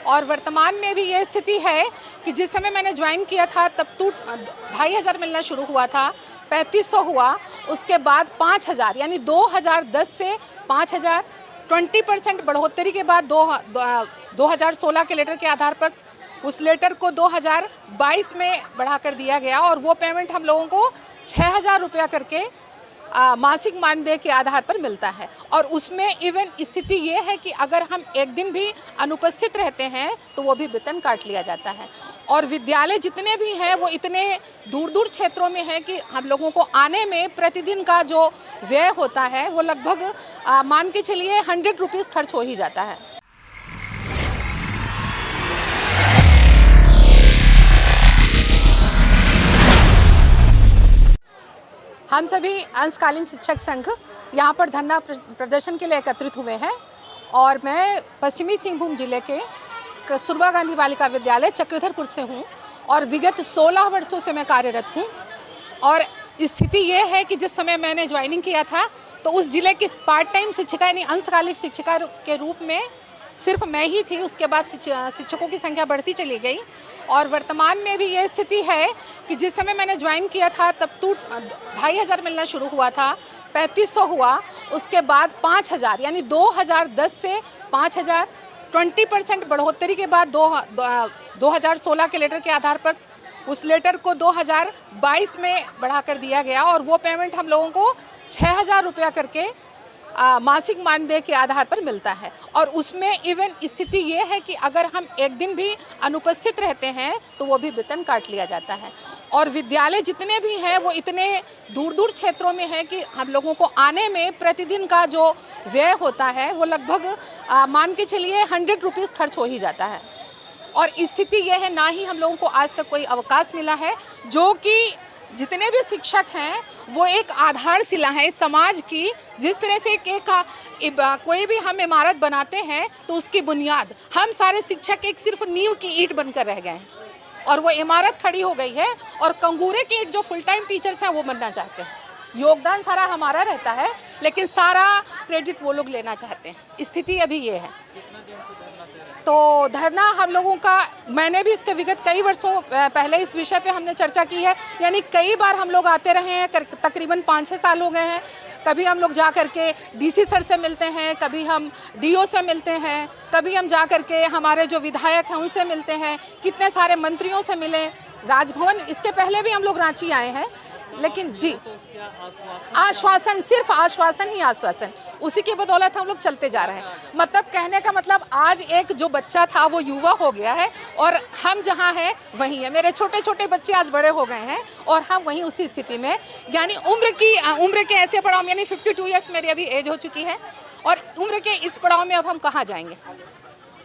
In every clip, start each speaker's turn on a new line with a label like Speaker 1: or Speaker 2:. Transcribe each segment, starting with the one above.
Speaker 1: और वर्तमान में भी ये स्थिति है कि जिस समय मैंने ज्वाइन किया था तब तो 2500 मिलना शुरू हुआ था, 3500 हुआ, उसके बाद 5000, यानी 2010 से 5000, 20% बढ़ोतरी के बाद 2016 के लेटर के आधार पर उस लेटर को 2022 में बढ़ाकर दिया गया और वो पेमेंट हम लोगों को 6000 रुपया करके मासिक मानदेय के आधार पर मिलता है। और उसमें इवन स्थिति ये है कि अगर हम एक दिन भी अनुपस्थित रहते हैं तो वो भी वेतन काट लिया जाता है। और विद्यालय जितने भी हैं वो इतने दूर दूर क्षेत्रों में हैं कि हम लोगों को आने में प्रतिदिन का जो व्यय होता है वो लगभग मान के चलिए 100 रुपीज़ खर्च हो ही जाता है। हम सभी अंशकालीन शिक्षक संघ यहाँ पर धरना प्रदर्शन के लिए एकत्रित हुए हैं और मैं पश्चिमी सिंहभूम जिले के कस्तूरबा गांधी बालिका विद्यालय चक्रधरपुर से हूँ और विगत 16 वर्षों से मैं कार्यरत हूँ। और स्थिति ये है कि जिस समय मैंने ज्वाइनिंग किया था तो उस जिले की पार्ट टाइम शिक्षिका यानी अंशकालिक शिक्षिका के रूप में सिर्फ मैं ही थी। उसके बाद शिक्षकों की संख्या बढ़ती चली गई और वर्तमान में भी ये स्थिति है कि जिस समय मैंने ज्वाइन किया था तब तो 2500 मिलना शुरू हुआ था, 3500 हुआ, उसके बाद 5000, यानी 2010 से 5000, 20% बढ़ोतरी के बाद 2016 के लेटर के आधार पर उस लेटर को 2022 में बढ़ाकर दिया गया और वो पेमेंट हम लोगों को 6000 रुपया करके मासिक मानदेय के आधार पर मिलता है। और उसमें इवन स्थिति ये है कि अगर हम एक दिन भी अनुपस्थित रहते हैं तो वो भी वेतन काट लिया जाता है। और विद्यालय जितने भी हैं वो इतने दूर दूर क्षेत्रों में हैं कि हम लोगों को आने में प्रतिदिन का जो व्यय होता है वो लगभग मान के चलिए 100 रुपीज़ खर्च हो ही जाता है। और स्थिति ये है, ना ही हम लोगों को आज तक कोई अवकाश मिला है, जो कि जितने भी शिक्षक हैं वो एक आधारशिला है समाज की। जिस तरह से कोई भी हम इमारत बनाते हैं तो उसकी बुनियाद हम सारे शिक्षक एक सिर्फ नींव की ईंट बनकर रह गए हैं और वो इमारत खड़ी हो गई है और कंगूरे की ईंट जो फुल टाइम टीचर्स हैं वो बनना चाहते हैं। योगदान सारा हमारा रहता है लेकिन सारा क्रेडिट वो लोग लेना चाहते हैं। स्थिति अभी ये है। तो धरना हम लोगों का, मैंने भी इसके विगत कई वर्षों पहले इस विषय पे हमने चर्चा की है, यानी कई बार हम लोग आते रहे हैं, तकरीबन 5-6 साल हो गए हैं। कभी हम लोग जा कर के डीसी सर से मिलते हैं, कभी हम डीओ से मिलते हैं, कभी हम जा कर के हमारे जो विधायक हैं उनसे मिलते हैं, कितने सारे मंत्रियों से मिले, राजभवन, इसके पहले भी हम लोग रांची आए हैं। लेकिन जी आश्वासन, सिर्फ आश्वासन ही आश्वासन, उसी की बदौलत हम लोग चलते जा रहे हैं। मतलब कहने का मतलब आज एक जो बच्चा था वो युवा हो गया है और हम जहाँ हैं वहीं है। मेरे छोटे छोटे बच्चे आज बड़े हो गए हैं और हम वहीं उसी स्थिति में, यानी उम्र के ऐसे पड़ाव में, यानी 52 ईयर्स मेरी अभी एज हो चुकी है और उम्र के इस पड़ाव में अब हम कहाँ जाएंगे।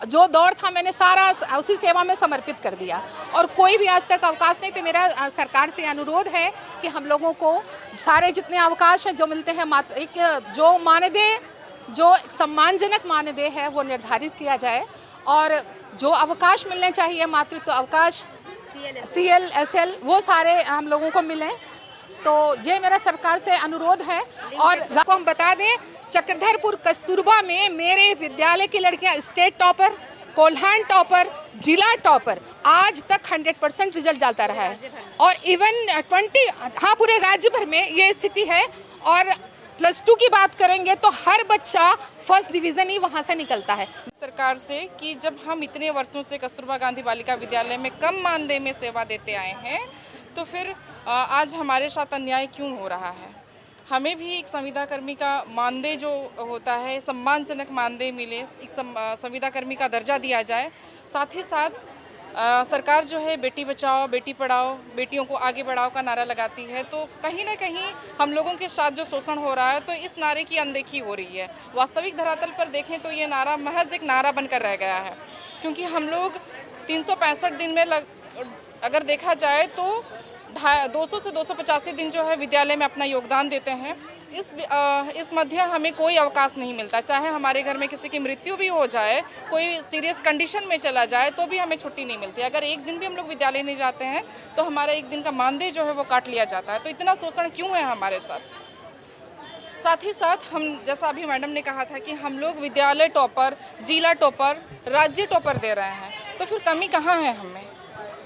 Speaker 1: जो दौर था मैंने सारा उसी सेवा में समर्पित कर दिया और कोई भी आज तक अवकाश नहीं। तो मेरा सरकार से अनुरोध है कि हम लोगों को सारे जितने अवकाश हैं जो मिलते हैं, मात्र एक जो मानदेय, जो सम्मानजनक मानदेय है वो निर्धारित किया जाए और जो अवकाश मिलने चाहिए, मातृत्व अवकाश, CL, वो सारे हम लोगों को मिलें। तो ये मेरा सरकार से अनुरोध है। और आपको हम बता दें, चक्रधरपुर कस्तूरबा में मेरे विद्यालय की लड़कियां स्टेट टॉपर, कोल्हान टॉपर, जिला टॉपर, आज तक 100% रिजल्ट डालता रहा है। और इवन 20 पूरे राज्य भर में ये स्थिति है। और +2 की बात करेंगे तो हर बच्चा फर्स्ट डिवीज़न ही वहाँ से निकलता है।
Speaker 2: सरकार से कि जब हम इतने वर्षों से कस्तूरबा गांधी बालिका विद्यालय में कम मानदेय में सेवा देते आए हैं तो फिर आज हमारे साथ अन्याय क्यों हो रहा है। हमें भी एक संविदा कर्मी का मानदेय जो होता है, सम्मानजनक मानदेय मिले, एक संविदा कर्मी का दर्जा दिया जाए। साथ ही साथ सरकार जो है बेटी बचाओ बेटी पढ़ाओ, बेटियों को आगे बढ़ाओ का नारा लगाती है, तो कहीं ना कहीं हम लोगों के साथ जो शोषण हो रहा है तो इस नारे की अनदेखी हो रही है। वास्तविक धरातल पर देखें तो ये नारा महज एक नारा बनकर रह गया है, क्योंकि हम लोग 365 दिन में अगर देखा जाए तो 200 से 285 दिन जो है विद्यालय में अपना योगदान देते हैं। इस मध्य हमें कोई अवकाश नहीं मिलता। चाहे हमारे घर में किसी की मृत्यु भी हो जाए, कोई सीरियस कंडीशन में चला जाए, तो भी हमें छुट्टी नहीं मिलती। अगर एक दिन भी हम लोग विद्यालय नहीं जाते हैं तो हमारा एक दिन का मानदेय जो है वो काट लिया जाता है। तो इतना शोषण क्यों है हमारे साथ। साथ ही साथ हम, जैसा अभी मैडम ने कहा था कि हम लोग विद्यालय टॉपर, जिला टॉपर, राज्य टॉपर दे रहे हैं, तो फिर कमी कहाँ है हमें?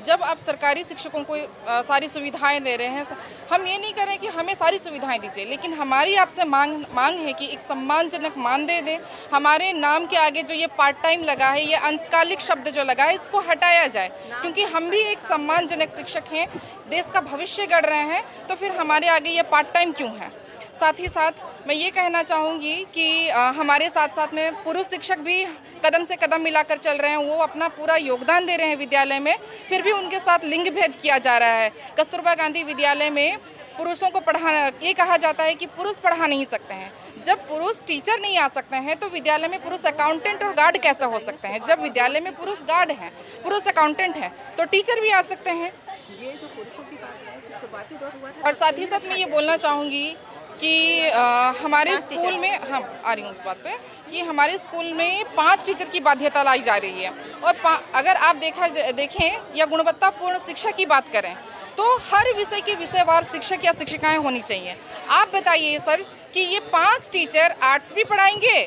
Speaker 2: जब आप सरकारी शिक्षकों को सारी सुविधाएं दे रहे हैं, हम ये नहीं करें कि हमें सारी सुविधाएं दीजिए, लेकिन हमारी आपसे मांग है कि एक सम्मानजनक मानदेय दें। हमारे नाम के आगे जो ये पार्ट टाइम लगा है, ये अंशकालिक शब्द जो लगा है, इसको हटाया जाए, क्योंकि हम भी एक सम्मानजनक शिक्षक हैं, देश का भविष्य गढ़ रहे हैं, तो फिर हमारे आगे ये पार्ट टाइम क्यों है? साथ ही साथ मैं ये कहना चाहूँगी कि हमारे साथ साथ में पुरुष शिक्षक भी कदम से कदम मिलाकर चल रहे हैं, वो अपना पूरा योगदान दे रहे हैं विद्यालय में, फिर भी उनके साथ लिंग भेद किया जा रहा है। कस्तूरबा गांधी विद्यालय में पुरुषों को पढ़ाना, ये कहा जाता है कि पुरुष पढ़ा नहीं सकते हैं। जब पुरुष टीचर नहीं आ सकते हैं तो विद्यालय में पुरुष अकाउंटेंट और गार्ड कैसे हो सकते हैं? जब विद्यालय में पुरुष गार्ड हैं, पुरुष अकाउंटेंट हैं, तो टीचर भी आ सकते हैं।
Speaker 1: ये जो पुरुषों की बात है, जो शुरुआती दौर हुआ था,
Speaker 2: और साथ ही साथ मैं ये बोलना चाहूँगी कि हमारे स्कूल में, हम आ रही हूँ उस बात पे, कि हमारे स्कूल में 5 टीचर की बाध्यता लाई जा रही है। और अगर आप देखें या गुणवत्तापूर्ण शिक्षा की बात करें तो हर विषय के विषयवार शिक्षक या शिक्षिकाएं होनी चाहिए। आप बताइए सर कि ये 5 टीचर आर्ट्स भी पढ़ाएंगे,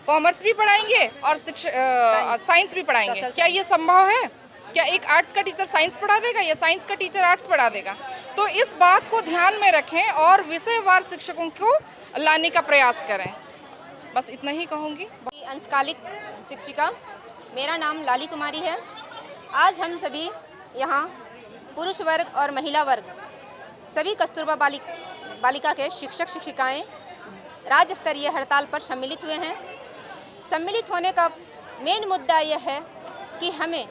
Speaker 2: कॉमर्स भी पढ़ाएंगे और साइंस भी पढ़ाएंगे, क्या ये संभव है? क्या एक आर्ट्स का टीचर साइंस पढ़ा देगा या साइंस का टीचर आर्ट्स पढ़ा देगा? तो इस बात को ध्यान में रखें और विषयवार शिक्षकों को लाने का प्रयास करें। बस इतना ही कहूँगी।
Speaker 3: अंशकालिक शिक्षिका, मेरा नाम लाली कुमारी है। आज हम सभी यहाँ पुरुष वर्ग और महिला वर्ग सभी कस्तूरबा बालिका के शिक्षक शिक्षिकाएं राज्य स्तरीय हड़ताल पर सम्मिलित हुए हैं। सम्मिलित होने का मेन मुद्दा यह है कि हमें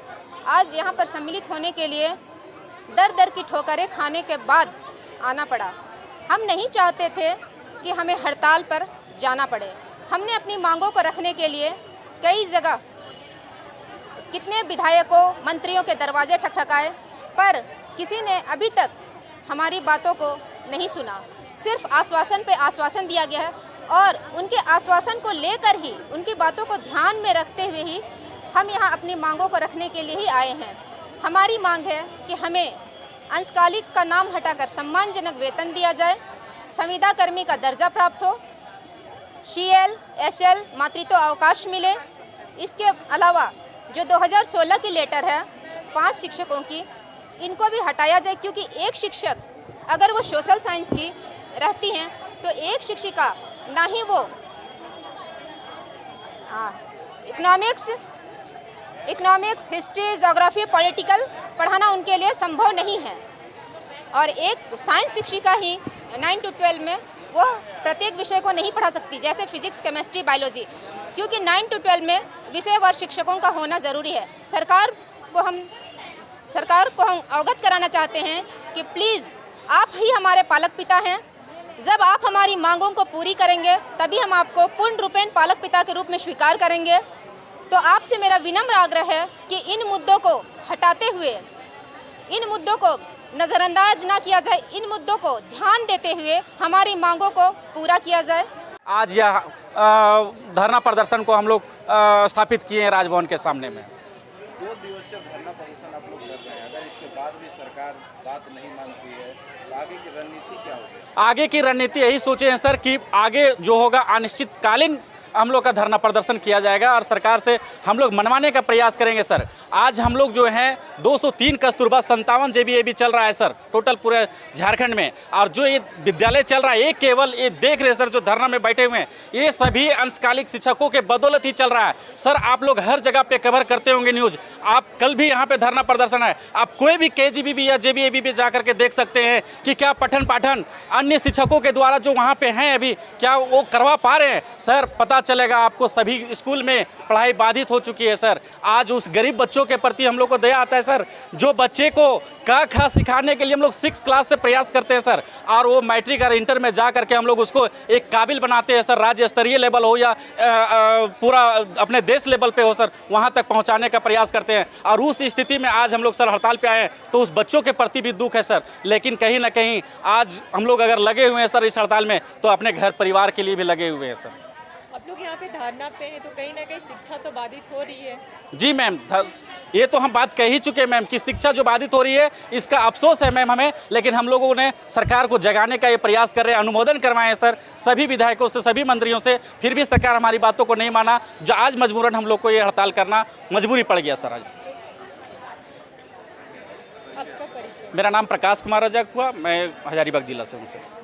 Speaker 3: आज यहाँ पर सम्मिलित होने के लिए दर दर की ठोकरें खाने के बाद आना पड़ा। हम नहीं चाहते थे कि हमें हड़ताल पर जाना पड़े। हमने अपनी मांगों को रखने के लिए कई जगह कितने विधायकों, मंत्रियों के दरवाजे ठकठकाए, पर किसी ने अभी तक हमारी बातों को नहीं सुना। सिर्फ आश्वासन पे आश्वासन दिया गया है और उनके आश्वासन को लेकर ही, उनकी बातों को ध्यान में रखते हुए ही हम यहाँ अपनी मांगों को रखने के लिए ही आए हैं। हमारी मांग है कि हमें अंशकालिक का नाम हटाकर सम्मानजनक वेतन दिया जाए, संविदा कर्मी का दर्जा प्राप्त हो, CL, SL मातृत्व अवकाश मिले। इसके अलावा जो 2016 की लेटर है 5 शिक्षकों की, इनको भी हटाया जाए, क्योंकि एक शिक्षक अगर वो सोशल साइंस की रहती हैं तो एक शिक्षिका ना ही वो इकोनॉमिक्स, हिस्ट्री, ज्योग्राफी, पॉलिटिकल पढ़ाना उनके लिए संभव नहीं है। और एक साइंस शिक्षिका ही 9 to 12 में वो प्रत्येक विषय को नहीं पढ़ा सकती, जैसे फिजिक्स, केमिस्ट्री, बायोलॉजी, क्योंकि 9 to 12 में विषयवार शिक्षकों का होना ज़रूरी है। सरकार को हम अवगत कराना चाहते हैं कि प्लीज़ आप ही हमारे पालक पिता हैं। जब आप हमारी मांगों को पूरी करेंगे तभी हम आपको पूर्ण रूपेण पालक पिता के रूप में स्वीकार करेंगे। तो आपसे मेरा विनम्र आग्रह है कि इन मुद्दों को हटाते हुए, इन मुद्दों को नज़रअंदाज ना किया जाए, इन मुद्दों को ध्यान देते हुए हमारी मांगों को पूरा किया जाए।
Speaker 4: आज यह धरना प्रदर्शन को हम लोग स्थापित किए हैं राजभवन के सामने में।
Speaker 5: 2 दिवसीय धरना प्रदर्शन आप लोग कर रहे हैं, अगर इसके बाद भी सरकार बात नहीं मानती है तो आगे की रणनीति क्या होगी?
Speaker 4: आगे की रणनीति यही सोचे हैं सर कि आगे जो होगा अनिश्चितकालीन हम लोग का धरना प्रदर्शन किया जाएगा और सरकार से हम लोग मनवाने का प्रयास करेंगे सर। आज हम लोग जो हैं 203 कस्तूरबा 57 JBAB चल रहा है सर टोटल पूरे झारखंड में, और जो ये विद्यालय चल रहा है ये केवल ये देख रहे हैं सर जो धरना में बैठे हुए हैं, ये सभी अंशकालिक शिक्षकों के बदौलत ही चल रहा है सर। आप लोग हर जगह पे कवर करते होंगे न्यूज़, आप कल भी यहाँ पे धरना प्रदर्शन है, आप कोई भी KGBB या JBAB पे जा करके देख सकते हैं कि क्या पठन पाठन अन्य शिक्षकों के द्वारा जो वहाँ पे हैं अभी क्या वो करवा पा रहे हैं सर? पता चलेगा आपको सभी स्कूल में पढ़ाई बाधित हो चुकी है सर। आज उस गरीब बच्चों के प्रति हम लोग को दया आता है सर, जो बच्चे को क ख सिखाने के लिए हम लोग 6 क्लास से प्रयास करते हैं सर, और वो मैट्रिक और इंटर में जा करके हम लोग उसको एक काबिल बनाते हैं सर। राज्य स्तरीय लेवल हो या पूरा अपने देश लेवल पे हो सर, वहाँ तक पहुँचाने का प्रयास करते हैं। और उस स्थिति में आज हम लोग सर हड़ताल पे आए हैं तो उस बच्चों के प्रति भी दुख है सर। लेकिन कहीं ना कहीं आज हम लोग अगर लगे हुए हैं सर इस हड़ताल में तो अपने घर परिवार के लिए भी लगे हुए हैं सर।
Speaker 6: लोग यहाँ पे धरना पे हैं तो कहीं ना कहीं शिक्षा तो बाधित हो रही है।
Speaker 4: जी मैम, ये तो हम बात कह ही चुके हैं मैम कि शिक्षा जो बाधित हो रही है इसका अफसोस है मैम हमें, लेकिन हम लोगों ने सरकार को जगाने का ये प्रयास कर रहे हैं, अनुमोदन करवाए हैं सर सभी विधायकों से, सभी मंत्रियों से, फिर भी सरकार हमारी बातों को नहीं माना, जो आज मजबूरन हम लोग को ये हड़ताल करना मजबूरी पड़ गया सर। आज
Speaker 6: आपका परिचय?
Speaker 4: मेरा नाम प्रकाश कुमार रजाक हुआ, मैं हजारीबाग जिला से हूँ सर।